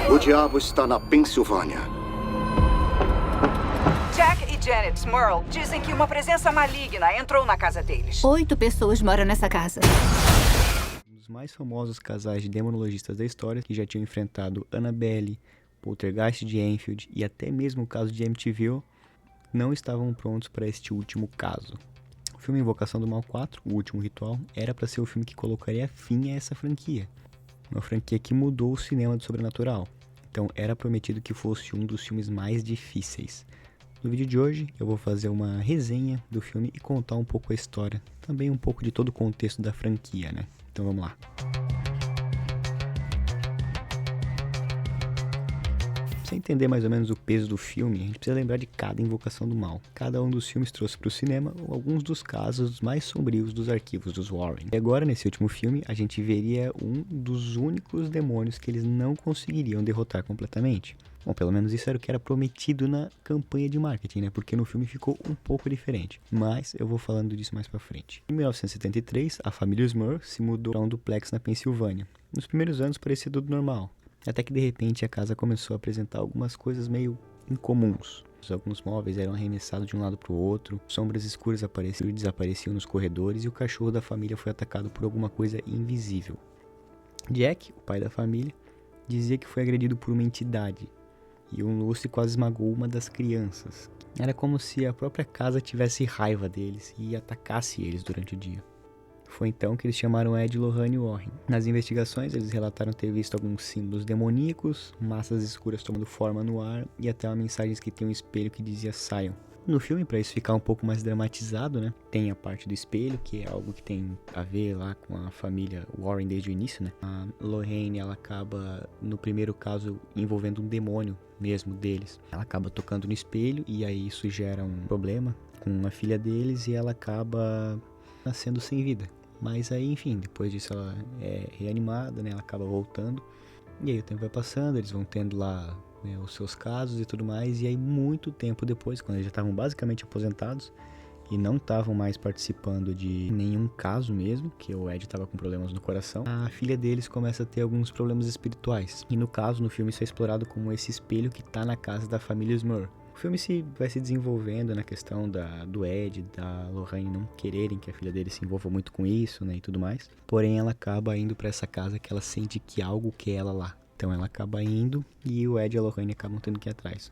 O diabo está na Pensilvânia. Jack e Janet Smurl dizem que uma presença maligna entrou na casa deles. 8 pessoas moram nessa casa. Um dos mais famosos casais de demonologistas da história, que já tinham enfrentado Annabelle, Poltergeist de Enfield e até mesmo o caso de Amityville, não estavam prontos para este último caso. O filme Invocação do Mal 4, O Último Ritual, era para ser o filme que colocaria fim a essa franquia. Uma franquia que mudou o cinema do sobrenatural. Então era prometido que fosse um dos filmes mais difíceis. No vídeo de hoje eu vou fazer uma resenha do filme e contar um pouco a história. Também um pouco de todo o contexto da franquia, né? Então vamos lá. Pra você entender mais ou menos o peso do filme, a gente precisa lembrar de cada Invocação do Mal. Cada um dos filmes trouxe para o cinema alguns dos casos mais sombrios dos arquivos dos Warren. E agora, nesse último filme, a gente veria um dos únicos demônios que eles não conseguiriam derrotar completamente. Bom, pelo menos isso era o que era prometido na campanha de marketing, né? Porque no filme ficou um pouco diferente. Mas eu vou falando disso mais pra frente. Em 1973, a família Smurl se mudou para um duplex na Pensilvânia. Nos primeiros anos parecia tudo normal. Até que de repente a casa começou a apresentar algumas coisas meio incomuns. Alguns móveis eram arremessados de um lado para o outro, sombras escuras apareciam e desapareciam nos corredores e o cachorro da família foi atacado por alguma coisa invisível. Jack, o pai da família, dizia que foi agredido por uma entidade e um lustre quase esmagou uma das crianças. Era como se a própria casa tivesse raiva deles e atacasse eles durante o dia. Foi então que eles chamaram Ed e Lorraine Warren. Nas investigações, eles relataram ter visto alguns símbolos demoníacos, massas escuras tomando forma no ar e até uma mensagem escrita em um espelho que dizia "saiam". No filme, para isso ficar um pouco mais dramatizado, né, tem a parte do espelho, que é algo que tem a ver lá com a família Warren desde o início, né. A Lorraine, ela acaba, no primeiro caso, envolvendo um demônio mesmo deles. Ela acaba tocando no espelho e aí isso gera um problema com a filha deles e ela acaba nascendo sem vida. Mas aí, enfim, depois disso ela é reanimada, né? Ela acaba voltando. E aí o tempo vai passando, eles vão tendo lá, né, os seus casos e tudo mais. E aí muito tempo depois, quando eles já estavam basicamente aposentados e não estavam mais participando de nenhum caso mesmo, que o Ed estava com problemas no coração, a filha deles começa a ter alguns problemas espirituais. E no caso, no filme, isso é explorado como esse espelho que está na casa da família Smurl. O filme vai se desenvolvendo na questão do Ed, da Lorraine não quererem que a filha dele se envolva muito com isso, né, e tudo mais. Porém, ela acaba indo para essa casa que ela sente que algo quer ela lá. Então ela acaba indo e o Ed e a Lorraine acabam tendo que ir atrás.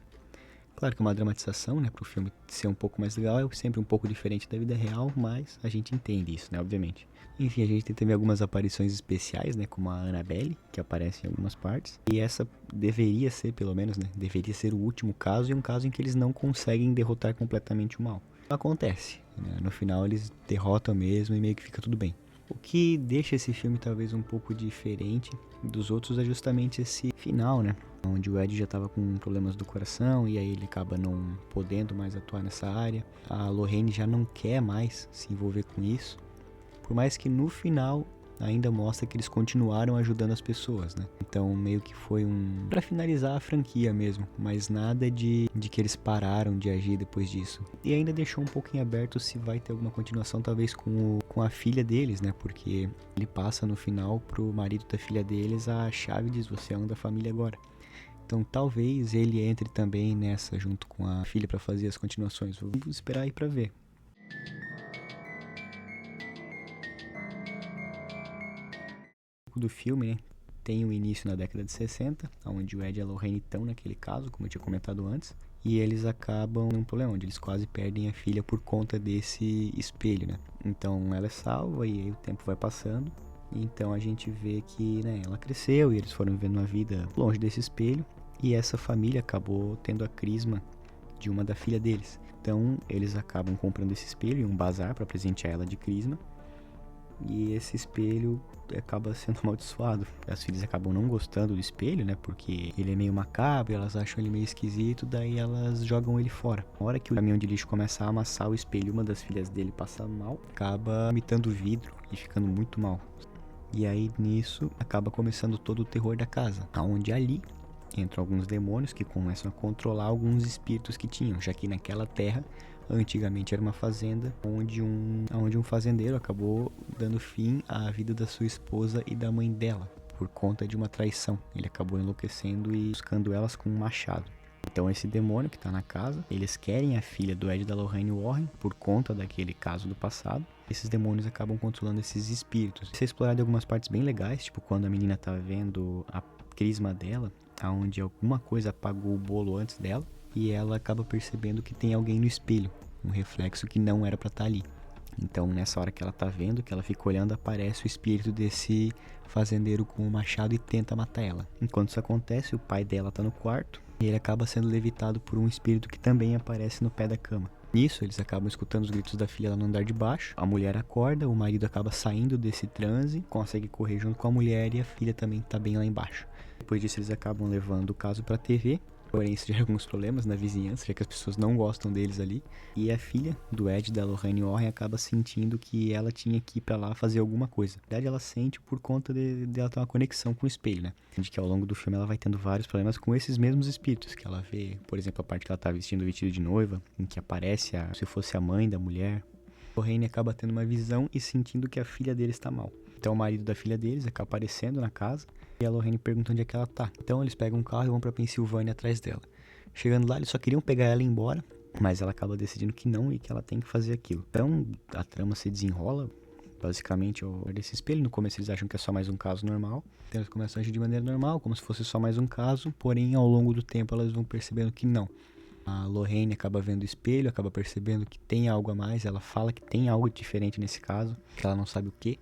Claro que é uma dramatização, né, para o filme ser um pouco mais legal, é sempre um pouco diferente da vida real, mas a gente entende isso, né, obviamente. Enfim, a gente tem também algumas aparições especiais, né, como a Annabelle, que aparece em algumas partes. E essa deveria ser, pelo menos, né, deveria ser o último caso e um caso em que eles não conseguem derrotar completamente o mal. Acontece, né, no final eles derrotam mesmo e meio que fica tudo bem. O que deixa esse filme talvez um pouco diferente dos outros é justamente esse final, né? Onde o Ed já estava com problemas do coração e aí ele acaba não podendo mais atuar nessa área. A Lorraine já não quer mais se envolver com isso. Por mais que no final ainda mostra que eles continuaram ajudando as pessoas, né? Então meio que foi pra finalizar a franquia mesmo, mas nada de que eles pararam de agir depois disso. E ainda deixou um pouco em aberto se vai ter alguma continuação talvez com a filha deles, né? Porque ele passa no final pro marido da filha deles a chave e diz: "Você é um da família agora". Então talvez ele entre também nessa junto com a filha para fazer as continuações. Vamos esperar aí para ver. Do filme, né, tem o início na década de 60, onde o Ed e a Lorraine estão naquele caso, como eu tinha comentado antes, e eles acabam num problema, onde eles quase perdem a filha por conta desse espelho, né. Então ela é salva e aí o tempo vai passando, e então a gente vê que, né, ela cresceu e eles foram vivendo uma vida longe desse espelho, e essa família acabou tendo a crisma de uma da filha deles. Então eles acabam comprando esse espelho em um bazar para presentear ela de crisma. E esse espelho acaba sendo amaldiçoado. As filhas acabam não gostando do espelho, né? Porque ele é meio macabro, elas acham ele meio esquisito, daí elas jogam ele fora. Na hora que o caminhão de lixo começa a amassar o espelho, uma das filhas dele passa mal, acaba imitando vidro e ficando muito mal. E aí nisso acaba começando todo o terror da casa, aonde ali entram alguns demônios que começam a controlar alguns espíritos que tinham, já que naquela terra Antigamente era uma fazenda onde um fazendeiro acabou dando fim à vida da sua esposa e da mãe dela por conta de uma traição. Ele acabou enlouquecendo e buscando elas com um machado. Então esse demônio que tá na casa, eles querem a filha do Ed e da Lorraine Warren por conta daquele caso do passado. Esses demônios acabam controlando esses espíritos. Isso é explorado em algumas partes bem legais, tipo quando a menina tá vendo a crisma dela, aonde alguma coisa apagou o bolo antes dela, e ela acaba percebendo que tem alguém no espelho, um reflexo que não era pra estar ali. Então nessa hora que ela tá vendo, que ela fica olhando, aparece o espírito desse fazendeiro com o machado e tenta matar ela. Enquanto isso acontece, o pai dela tá no quarto e ele acaba sendo levitado por um espírito que também aparece no pé da cama. Nisso, eles acabam escutando os gritos da filha lá no andar de baixo. A mulher acorda, o marido acaba saindo desse transe, consegue correr junto com a mulher e a filha também tá bem lá embaixo. Depois disso, eles acabam levando o caso pra TV. Porém, isso gera alguns problemas na vizinhança, já que as pessoas não gostam deles ali. E a filha do Ed, da Lorraine Warren, acaba sentindo que ela tinha que ir pra lá fazer alguma coisa. Na verdade, ela sente por conta de ela ter uma conexão com o espelho, né? De que ao longo do filme ela vai tendo vários problemas com esses mesmos espíritos. Que ela vê, por exemplo, a parte que ela tá vestindo o vestido de noiva, em que aparece se fosse a mãe da mulher. Lorraine acaba tendo uma visão e sentindo que a filha dele está mal. Então o marido da filha deles acaba aparecendo na casa e a Lorraine pergunta onde é que ela tá. Então eles pegam um carro e vão pra Pensilvânia atrás dela. Chegando lá, eles só queriam pegar ela e ir embora, mas ela acaba decidindo que não e que ela tem que fazer aquilo. Então a trama se desenrola, basicamente, desse espelho. No começo eles acham que é só mais um caso normal. Então eles começam a agir de maneira normal, como se fosse só mais um caso, porém ao longo do tempo elas vão percebendo que não. A Lorraine acaba vendo o espelho, acaba percebendo que tem algo a mais, ela fala que tem algo diferente nesse caso, que ela não sabe o que.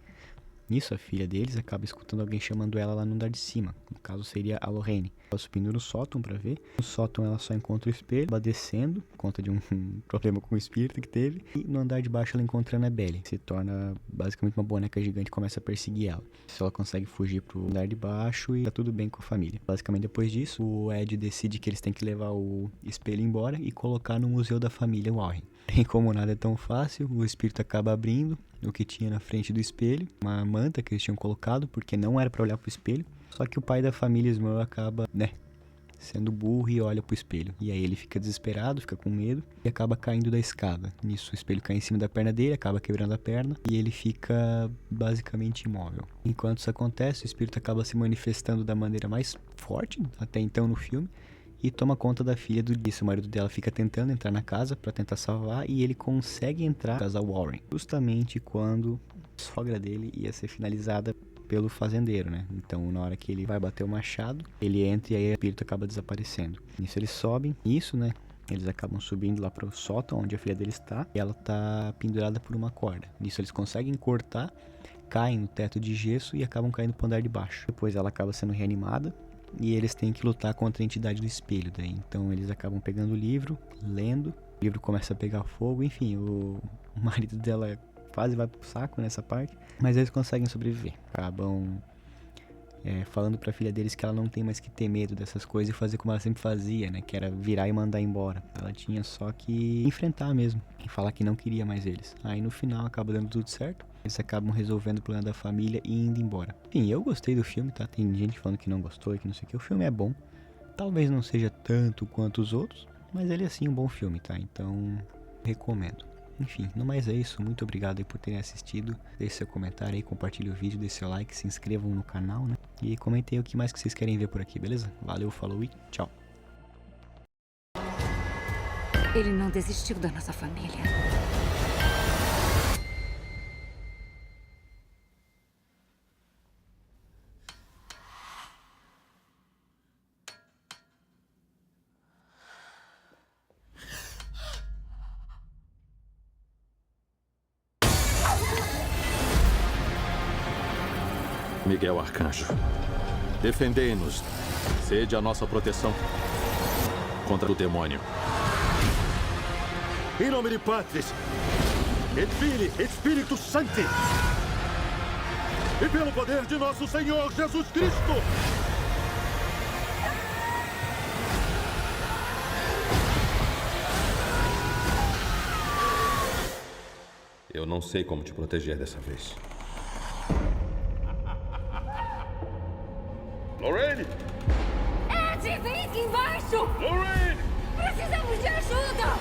Nisso, a filha deles acaba escutando alguém chamando ela lá no andar de cima. No caso, seria a Lorraine. Ela subindo no sótão pra ver. No sótão, ela só encontra o espelho, ela descendo, por conta de um problema com o espírito que teve. E no andar de baixo, ela encontra a Annabelle. Se torna basicamente uma boneca gigante e começa a perseguir ela. Ela consegue fugir pro andar de baixo e tá tudo bem com a família. Basicamente, depois disso, o Ed decide que eles têm que levar o espelho embora e colocar no museu da família Warren. E como nada é tão fácil, o espírito acaba abrindo o que tinha na frente do espelho, uma manta que eles tinham colocado, porque não era pra olhar pro espelho. Só que o pai da família Smurl acaba, sendo burro e olha pro espelho. E aí ele fica desesperado, fica com medo e acaba caindo da escada. Nisso o espelho cai em cima da perna dele, acaba quebrando a perna e ele fica basicamente imóvel. Enquanto isso acontece, o espírito acaba se manifestando da maneira mais forte até então no filme e toma conta da filha do Disso. O marido dela fica tentando entrar na casa pra tentar salvar e ele consegue entrar na casa Warren, justamente quando a sogra dele ia ser finalizada pelo fazendeiro, né? Então na hora que ele vai bater o machado, ele entra e aí o espírito acaba desaparecendo. Nisso eles sobem, eles acabam subindo lá pro sótão onde a filha dele está e ela tá pendurada por uma corda. Nisso eles conseguem cortar, caem no teto de gesso e acabam caindo pro andar de baixo. Depois ela acaba sendo reanimada e eles têm que lutar contra a entidade do espelho daí. Então eles acabam pegando o livro, lendo, o livro começa a pegar fogo, enfim, o marido dela quase vai pro saco nessa parte, mas eles conseguem sobreviver. Acabam falando pra filha deles que ela não tem mais que ter medo dessas coisas e fazer como ela sempre fazia, né? Que era virar e mandar embora. Ela tinha só que enfrentar mesmo e falar que não queria mais eles. Aí no final acaba dando tudo certo. Eles acabam resolvendo o problema da família e indo embora. Enfim, eu gostei do filme, tá? Tem gente falando que não gostou e que não sei o que. O filme é bom. Talvez não seja tanto quanto os outros, mas ele é sim um bom filme, tá? Então, recomendo. Enfim, no mais é isso. Muito obrigado aí por terem assistido. Deixe seu comentário aí, compartilhe o vídeo, deixe seu like, se inscrevam no canal, né? E comentem o que mais que vocês querem ver por aqui, beleza? Valeu, falou e tchau. Ele não desistiu da nossa família. Miguel Arcanjo, defendei-nos. Sede a nossa proteção contra o demônio. Em nome de Patris, et Filii, et Spiritus Sancti, e pelo poder de nosso Senhor Jesus Cristo. Eu não sei como te proteger dessa vez. Lorraine! Ed, vem aqui embaixo! Lorraine! Precisamos de ajuda!